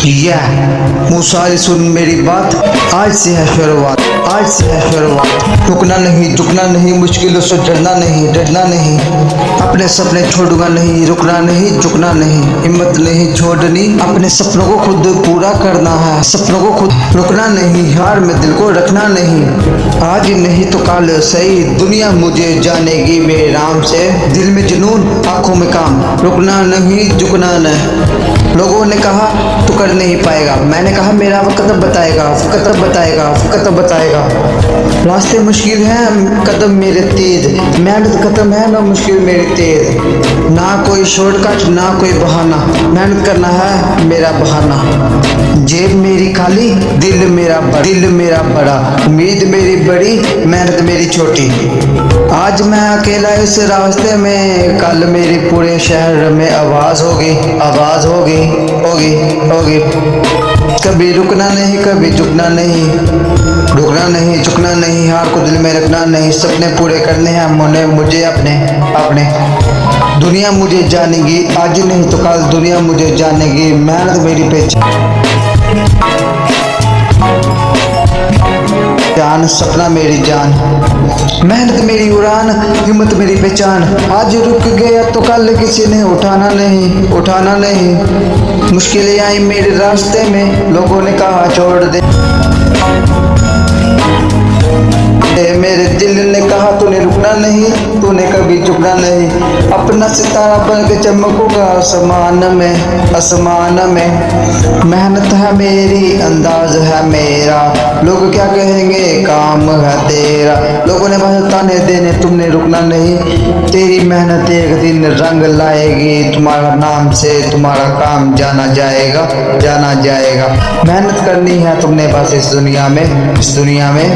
या मूसा सुन मेरी बात, आज से है शुरुआत, आज से है शुरुआत। रुकना नहीं, झुकना नहीं, मुश्किलों से डरना नहीं, डरना नहीं। अपने सपने छोड़ूंगा नहीं, रुकना नहीं, झुकना नहीं, हिम्मत नहीं छोड़नी। अपने सपनों को खुद पूरा करना है, सपनों को खुद। रुकना नहीं, हार में दिल को रखना नहीं। आज नहीं तो कल सही, दुनिया मुझे जानेगी मेरे नाम से। दिल में जुनून, आंखों में काम, रुकना नहीं, झुकना नहीं। लोगों ने कहा तू कर नहीं पाएगा, मैंने कहा मेरा वक्त बताएगा, वक्त बताएगा, वक्त बताएगा। रास्ते मुश्किल हैं, कदम मेरे तेज, मेहनत खत्म है ना मुश्किल मेरी तेज। ना कोई शॉर्टकट, ना कोई बहाना, मेहनत करना है मेरा बहाना। जेब मेरी खाली, दिल मेरा बड़ा, उम्मीद मेरी बड़ी, मेहनत मेरी छोटी। आज मैं अकेला इस रास्ते में, कल मेरी पूरे शहर में आवाज होगी, आवाज होगी, होगी, होगी। कभी रुकना नहीं, कभी झुकना नहीं, रुकना नहीं, झुकना नहीं, हार को दिल में रखना नहीं। सपने पूरे करने हैं मुझे अपने अपने। दुनिया मुझे जानेगी, आज नहीं तो कल दुनिया मुझे जानेगी। मेहनत मेरी पहचान, सपना मेरी जान, मेहनत मेरी उड़ान, हिम्मत मेरी पहचान। आज रुक गया तो कल किसी ने उठाना नहीं, उठाना नहीं। मुश्किलें आई मेरे रास्ते में, लोगों ने कहा छोड़ दे, मेरे दिल ने कहा तूने रुकना नहीं, तूने कभी झुकना नहीं। अपना सितारा बन के चमकूंगा आसमान में, आसमान में। मेहनत है मेरी, अंदाज है मेरा, लोग क्या कहेंगे काम है तेरा। लोगों ने बस ताने देने, तुमने रुकना नहीं। तेरी मेहनत एक दिन रंग लाएगी, तुम्हारा नाम से तुम्हारा काम जाना जाएगा, जाना जाएगा। मेहनत करनी है तुमने बस इस दुनिया में, इस दुनिया में।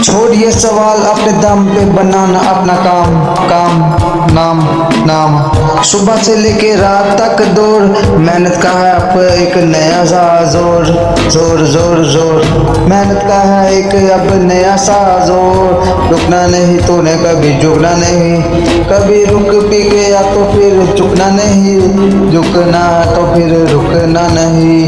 छोड़िए सवाल, अपने दम पे बनाना अपना काम, काम नाम नाम। सुबह से लेके रात तक दौड़, मेहनत का है अब एक नया सा जोर, जोर जोर जोर। मेहनत का है एक अब नया सा जोर। रुकना नहीं, तूने कभी झुकना नहीं, कभी रुक भी गया तो फिर झुकना नहीं, झुकना तो फिर रुकना नहीं।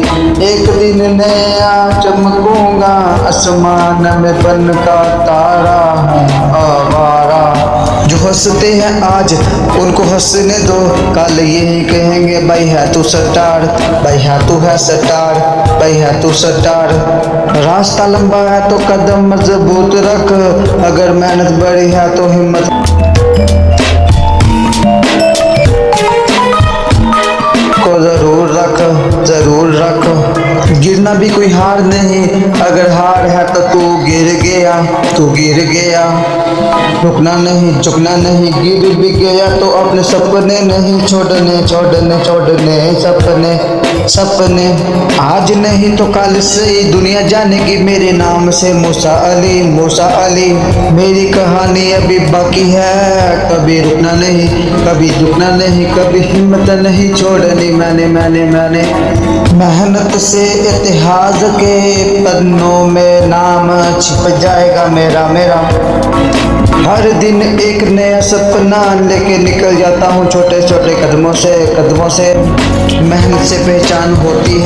एक दिन नया चमकूंगा आसमान में बन का तारा हूँ आवारा। जो हंसते हैं आज उनको हंसने दो, कल यही कहेंगे भाई है तू स्टार, भाई है तू है स्टार, भाई है तू स्टार। रास्ता लंबा है तो कदम मजबूत रख, अगर मेहनत बड़ी है तो हिम्मत को जरूर रख, जरूर रख। गिरना भी कोई हार नहीं, अगर हार है तो तू गिर गया, तू गिर गया। रुकना नहीं, झुकना नहीं, गिर भी गया तो अपने सपने नहीं छोड़ने, छोड़ने छोड़ने सपने, सपने। आज नहीं तो कल से दुनिया जानेगी मेरे नाम से, मूसा अली, मूसा अली। मेरी कहानी अभी बाकी है, कभी रुकना नहीं, कभी झुकना नहीं, कभी हिम्मत नहीं छोड़नी मैंने, मैंने। मेहनत से इतिहास के पन्नों में नाम छिप जाएगा मेरा, मेरा। हर दिन एक नया सपना लेके निकल जाता हूँ छोटे छोटे कदमों से, कदमों से। मेहनत से पहचान होती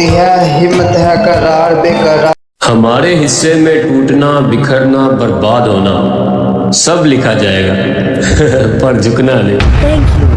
है, हिम्मत है करार बेकरार। हमारे हिस्से में टूटना, बिखरना, बर्बाद होना सब लिखा जाएगा पर झुकना नहीं।